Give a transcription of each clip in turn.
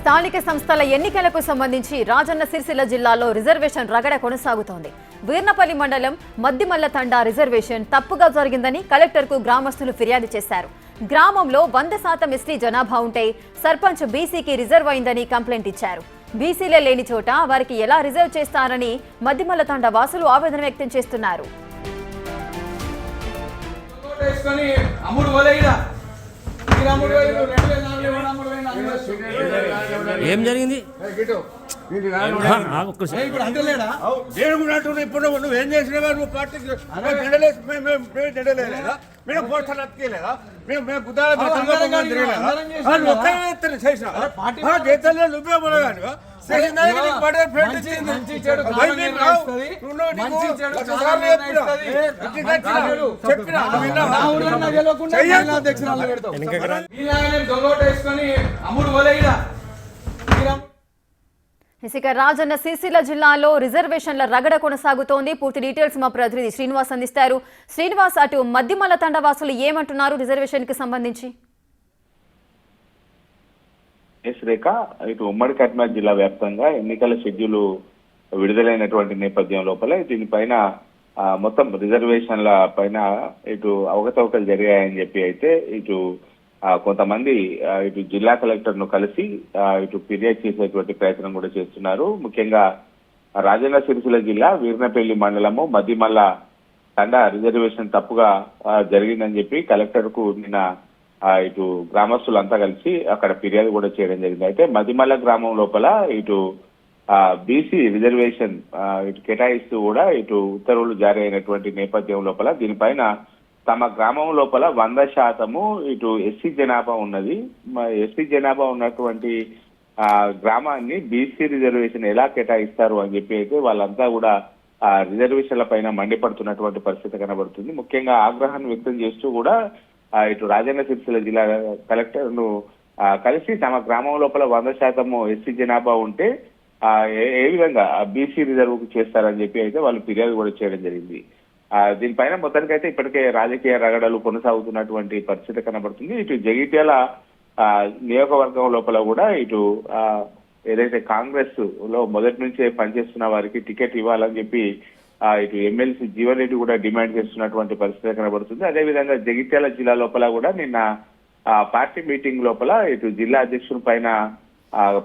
స్థానిక సంస్థల ఎన్నికలకు సంబంధించి రాజన్న సిరిసిల్ల జిల్లాలో రిజర్వేషన్ రగడ కొనసాగుతోంది. వీర్నపల్లి మండలం మద్దిమల్ల తండా రిజర్వేషన్ తప్పుగా జరిగిందని కలెక్టర్కు గ్రామస్తులు ఫిర్యాదు చేశారు. గ్రామంలో 100% ఎస్టీ జనాభా ఉంటే సర్పంచ్ బీసీకి రిజర్వ్ అయిందని కంప్లైంట్ ఇచ్చారు. బీసీలే లేని చోట వారికి ఎలా రిజర్వ్ చేస్తారని మద్దిమల్ల తండా వాసులు ఆవేదన వ్యక్తం చేస్తున్నారు. ఏం జరిగింది? ఇప్పుడు నువ్వేం చేసినా నువ్వు పార్టీ మేము పోస్టర్లు అతికేలేదా? మేము గుద్దాల నువ్వే మొదలు ఇక రాజన్న సిరిసిల్ల జిల్లాలో రిజర్వేషన్ల రగడ కొనసాగుతోంది. పూర్తి డీటెయిల్స్ మా ప్రతినిధి శ్రీనివాస్ అందిస్తారు. శ్రీనివాస్, అటు మద్దిమల్ల తండ వాసులు ఏమంటున్నారు రిజర్వేషన్ కి సంబంధించి? రేఖ, ఇటు ఉమ్మడి కరీంనగర్ జిల్లా వ్యాప్తంగా ఎన్నికల షెడ్యూల్ విడుదలైనటువంటి నేపథ్యం లోపల దీనిపైన మొత్తం రిజర్వేషన్ల పైన ఇటు అవకతవకలు జరిగాయని చెప్పి అయితే ఇటు కొంతమంది ఇటు జిల్లా కలెక్టర్ ను కలిసి ఇటు ఫిర్యాదు చేసేటువంటి ప్రయత్నం కూడా చేస్తున్నారు. ముఖ్యంగా రాజన్న సిరిసిల్ల జిల్లా వీర్నపల్లి మండలము మద్దిమల్ల తండా రిజర్వేషన్ తప్పుగా జరిగిందని చెప్పి కలెక్టర్ కు నిన్న ఇటు గ్రామస్తులంతా కలిసి అక్కడ ఫిర్యాదు కూడా చేయడం జరిగింది. అయితే మద్దిమల్ల గ్రామం లోపల ఇటు బీసీ రిజర్వేషన్ ఇటు కేటాయిస్తూ కూడా ఇటు ఉత్తర్వులు జారీ అయినటువంటి నేపథ్యం లోపల దీనిపైన తమ గ్రామం లోపల 100% ఇటు ఎస్సీ జనాభా ఉన్నది. ఎస్సీ జనాభా ఉన్నటువంటి గ్రామాన్ని బీసీ రిజర్వేషన్ ఎలా కేటాయిస్తారు అని చెప్పి అయితే వాళ్ళంతా కూడా రిజర్వేషన్ల పైన మండిపడుతున్నటువంటి పరిస్థితి కనబడుతుంది. ముఖ్యంగా ఆగ్రహాన్ని వ్యక్తం చేస్తూ కూడా ఇటు రాజన్న సిరిసిల్ల జిల్లా కలెక్టర్ ను కలిసి తమ గ్రామం లోపల 100% ఎస్సీ జనాభా ఉంటే ఏ విధంగా బీసీ రిజర్వ్ చేస్తారని చెప్పి అయితే వాళ్ళు ఫిర్యాదు కూడా చేయడం జరిగింది. దీనిపైన మొత్తానికైతే ఇప్పటికే రాజకీయ రగడలు కొనసాగుతున్నటువంటి పరిస్థితి కనబడుతుంది. ఇటు జగిత్యాల నియోజకవర్గం లోపల కూడా ఇటు ఏదైతే కాంగ్రెస్ లో మొదటి నుంచే పనిచేస్తున్న వారికి టికెట్ ఇవ్వాలని చెప్పి ఇటు ఎమ్మెల్సీ జీవన్ రెడ్డి కూడా డిమాండ్ చేస్తున్నటువంటి పరిస్థితి కనబడుతుంది. అదేవిధంగా జగిత్యాల జిల్లా లోపల కూడా నిన్న పార్టీ మీటింగ్ లోపల ఇటు జిల్లా అధ్యక్షుల పైన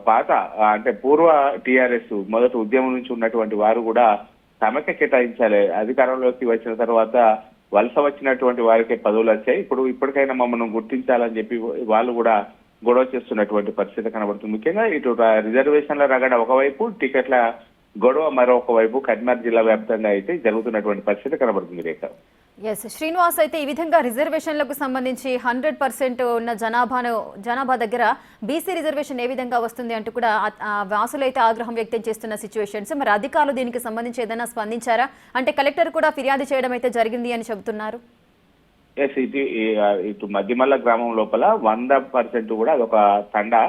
పాత అంటే పూర్వ టీఆర్ఎస్ మొదటి ఉద్యమం నుంచి ఉన్నటువంటి వారు కూడా తమకే కేటాయించాలి, అధికారంలోకి వచ్చిన తర్వాత వలస వచ్చినటువంటి వారికే పదవులు వచ్చాయి, ఇప్పటికైనా మమ్మల్ని గుర్తించాలని చెప్పి వాళ్ళు కూడా గొడవ చేస్తున్నటువంటి పరిస్థితి కనబడుతుంది. ముఖ్యంగా ఇటు రిజర్వేషన్ల రగడ ఒకవైపు, టికెట్ల గొడవ మరొక వైపు కరీంనగర్ జిల్లా వ్యాప్తంగా అయితే జరుగుతున్నటువంటి పరిస్థితి కనబడుతుంది. రేఖ, ఎస్ శ్రీనివాస్, అయితే ఈ విధంగా రిజర్వేషన్లకు సంబంధించి 100% ఉన్న జనాభా దగ్గర బీసీ రిజర్వేషన్ ఏ విధంగా వస్తుంది అంటూ కూడా వాసులు అయితే ఆగ్రహం వ్యక్తం చేస్తున్న సిచ్యువేషన్స్. మరి అధికారులు దీనికి సంబంధించి ఏదైనా స్పందించారా? అంటే కలెక్టర్ కూడా ఫిర్యాదు చేయడం అయితే జరిగింది అని చెబుతున్నారు. ఎస్, ఇటు మద్దిమల్ల గ్రామం లోపల 100% కూడా అదొక తండా.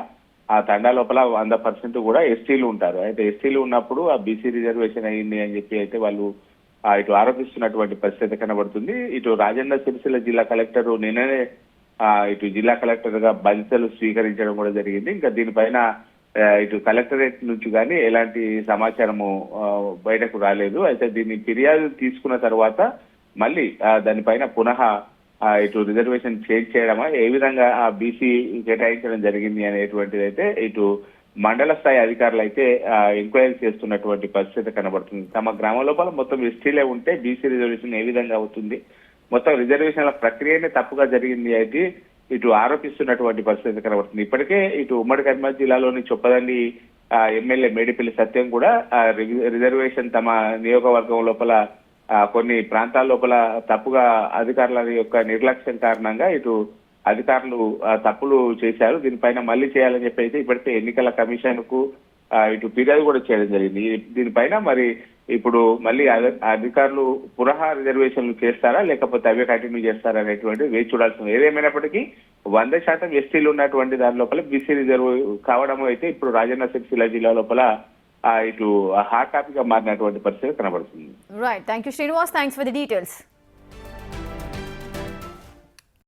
ఆ తండా లోపల 100% కూడా ఎస్టీలు ఉంటారు. అయితే ఎస్టీలు ఉన్నప్పుడు ఆ బీసీ రిజర్వేషన్ అయ్యింది అని చెప్పి అయితే వాళ్ళు ఇటు ఆరోపిస్తున్నటువంటి పరిస్థితి కనబడుతుంది. ఇటు రాజన్న సిరిసిల్ల జిల్లా కలెక్టర్ నిన్ననే ఇటు జిల్లా కలెక్టర్ గా బాధ్యతలు స్వీకరించడం కూడా జరిగింది. ఇంకా దీనిపైన ఇటు కలెక్టరేట్ నుంచి కానీ ఎలాంటి సమాచారము బయటకు రాలేదు. అయితే దీన్ని ఫిర్యాదు తీసుకున్న తర్వాత మళ్ళీ దానిపైన పునః ఇటు రిజర్వేషన్ చేంజ్ చేయడమా, ఏ విధంగా ఆ బీసీ కేటాయించడం జరిగింది అనేటువంటిది అయితే ఇటు మండల స్థాయి అధికారులు అయితే ఎంక్వైరీ చేస్తున్నటువంటి పరిస్థితి కనబడుతుంది. తమ గ్రామం లోపల మొత్తం ఎస్టీలే ఉంటే బీసీ రిజర్వేషన్ ఏ విధంగా అవుతుంది, మొత్తం రిజర్వేషన్ల ప్రక్రియనే తప్పుగా జరిగింది అయితే ఇటు ఆరోపిస్తున్నటువంటి పరిస్థితి కనబడుతుంది. ఇప్పటికే ఇటు ఉమ్మడి కరీంనగర్ జిల్లాలోని చొప్పదండి ఎమ్మెల్యే మేడిపల్లి సత్యం కూడా రిజర్వేషన్ తమ నియోజకవర్గం లోపల కొన్ని ప్రాంతాల లోపల తప్పుగా అధికారుల యొక్క నిర్లక్ష్యం కారణంగా ఇటు అధికారులు తప్పులు చేశారు, దీనిపైన మళ్ళీ చేయాలని చెప్పి అయితే ఇప్పటికే ఎన్నికల కమిషన్ కు ఇటు ఫిర్యాదు కూడా చేయడం జరిగింది. దీనిపైన మరి ఇప్పుడు మళ్ళీ అధికారులు పునః రిజర్వేషన్లు చేస్తారా లేకపోతే అవే కంటిన్యూ చేస్తారా అనేటువంటి వేచి చూడాల్సింది. ఏదేమైనప్పటికీ 100% ఎస్టీలు ఉన్నటువంటి దాని లోపల బీసీ రిజర్వ్ కావడం అయితే ఇప్పుడు రాజన్న సిరిసిల్ల జిల్లా లోపల ఇటు హాట్ టాపిక్ గా మారినటువంటి పరిస్థితి కనబడుతుంది. Right, thank you Srinivas, thanks for the details.